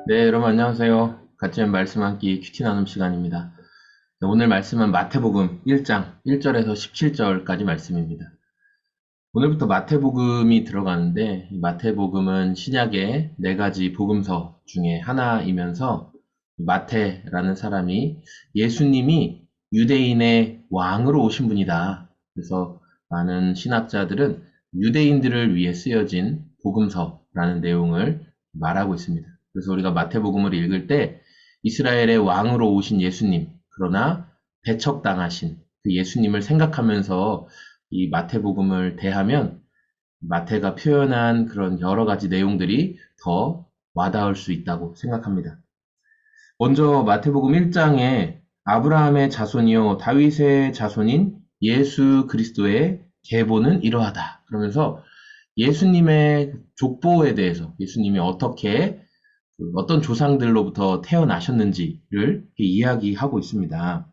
네, 여러분 안녕하세요. 같이 말씀 한 끼 큐티 나눔 시간입니다. 네, 오늘 말씀은 마태복음 1장 1절에서 17절까지 말씀입니다. 오늘부터 마태복음이 들어가는데 이 마태복음은 신약의 네 가지 복음서 중에 하나이면서 마태라는 사람이 예수님이 유대인의 왕으로 오신 분이다. 그래서 많은 신학자들은 유대인들을 위해 쓰여진 복음서라는 내용을 말하고 있습니다. 그래서 우리가 마태복음을 읽을 때 이스라엘의 왕으로 오신 예수님, 그러나 배척당하신 그 예수님을 생각하면서 이 마태복음을 대하면 마태가 표현한 그런 여러 가지 내용들이 더 와닿을 수 있다고 생각합니다. 먼저 마태복음 1장에 아브라함의 자손이요 다윗의 자손인 예수 그리스도의 계보는 이러하다. 그러면서 예수님의 족보에 대해서 예수님이 어떻게 어떤 조상들로부터 태어나셨는지를 이야기하고 있습니다.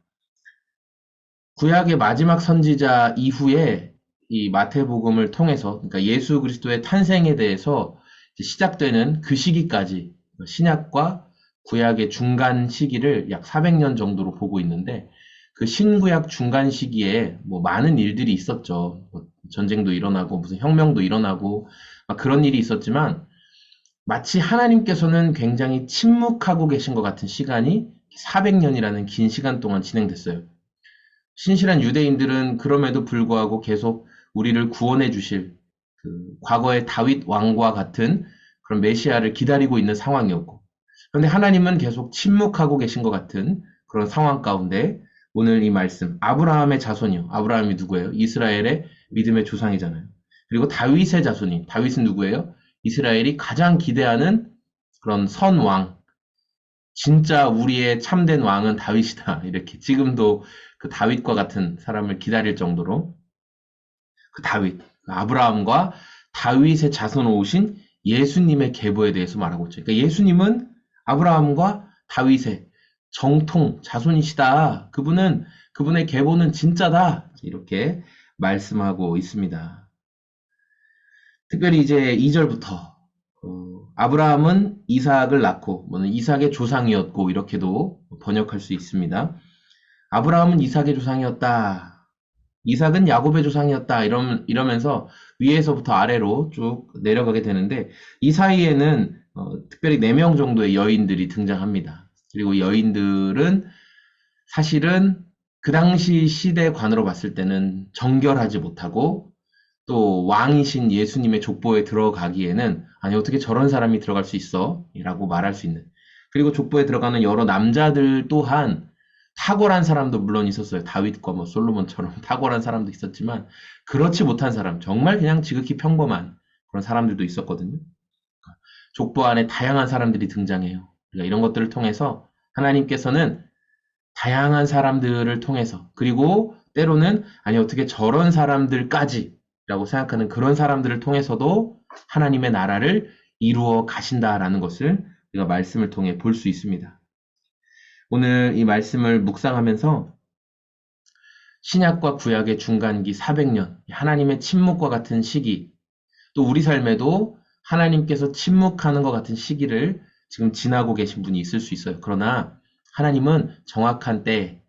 구약의 마지막 선지자 이후에 이 마태복음을 통해서 그러니까 예수 그리스도의 탄생에 대해서 시작되는 그 시기까지 신약과 구약의 중간 시기를 약 400년 정도로 보고 있는데 그 신구약 중간 시기에 뭐 많은 일들이 있었죠. 뭐 전쟁도 일어나고 무슨 혁명도 일어나고 막 그런 일이 있었지만 마치 하나님께서는 굉장히 침묵하고 계신 것 같은 시간이 400년이라는 긴 시간 동안 진행됐어요. 신실한 유대인들은 그럼에도 불구하고 계속 우리를 구원해 주실 그 과거의 다윗 왕과 같은 그런 메시아를 기다리고 있는 상황이었고, 그런데 하나님은 계속 침묵하고 계신 것 같은 그런 상황 가운데 오늘 이 말씀, 아브라함의 자손이요. 아브라함이 누구예요? 이스라엘의 믿음의 조상이잖아요. 그리고 다윗의 자손이, 다윗은 누구예요? 이스라엘이 가장 기대하는 그런 선왕, 진짜 우리의 참된 왕은 다윗이다. 이렇게 지금도 그 다윗과 같은 사람을 기다릴 정도로 그 다윗, 그 아브라함과 다윗의 자손으로 오신 예수님의 계보에 대해서 말하고 있죠. 그러니까 예수님은 아브라함과 다윗의 정통 자손이시다. 그분의 계보는 진짜다. 이렇게 말씀하고 있습니다. 특별히 이제 2절부터 아브라함은 이삭을 낳고 이삭의 조상이었고 이렇게도 번역할 수 있습니다. 아브라함은 이삭의 조상이었다. 이삭은 야곱의 조상이었다. 이러면서 위에서부터 아래로 쭉 내려가게 되는데 이 사이에는 특별히 4명 정도의 여인들이 등장합니다. 그리고 여인들은 사실은 그 당시 시대관으로 봤을 때는 정결하지 못하고 또 왕이신 예수님의 족보에 들어가기에는 아니 어떻게 저런 사람이 들어갈 수 있어? 라고 말할 수 있는 그리고 족보에 들어가는 여러 남자들 또한 탁월한 사람도 물론 있었어요. 다윗과 뭐 솔로몬처럼 탁월한 사람도 있었지만 그렇지 못한 사람 정말 그냥 지극히 평범한 그런 사람들도 있었거든요. 족보 안에 다양한 사람들이 등장해요. 그러니까 이런 것들을 통해서 하나님께서는 다양한 사람들을 통해서 그리고 때로는 아니 어떻게 저런 사람들까지 라고 생각하는 그런 사람들을 통해서도 하나님의 나라를 이루어 가신다라는 것을 우리가 말씀을 통해 볼 수 있습니다. 오늘 이 말씀을 묵상하면서 신약과 구약의 중간기 400년, 하나님의 침묵과 같은 시기, 또 우리 삶에도 하나님께서 침묵하는 것 같은 시기를 지금 지나고 계신 분이 있을 수 있어요. 그러나 하나님은 정확한 때,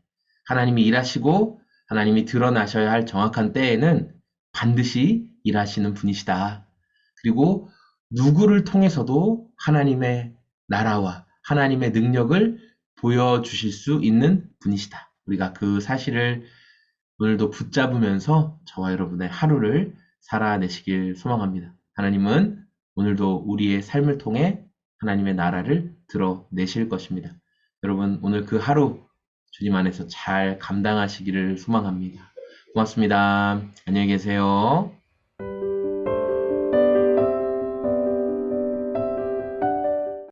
하나님이 일하시고 하나님이 드러나셔야 할 정확한 때에는 반드시 일하시는 분이시다. 그리고 누구를 통해서도 하나님의 나라와 하나님의 능력을 보여주실 수 있는 분이시다. 우리가 그 사실을 오늘도 붙잡으면서 저와 여러분의 하루를 살아내시길 소망합니다. 하나님은 오늘도 우리의 삶을 통해 하나님의 나라를 드러내실 것입니다. 여러분, 오늘 그 하루 주님 안에서 잘 감당하시기를 소망합니다. 고맙습니다. 안녕히 계세요.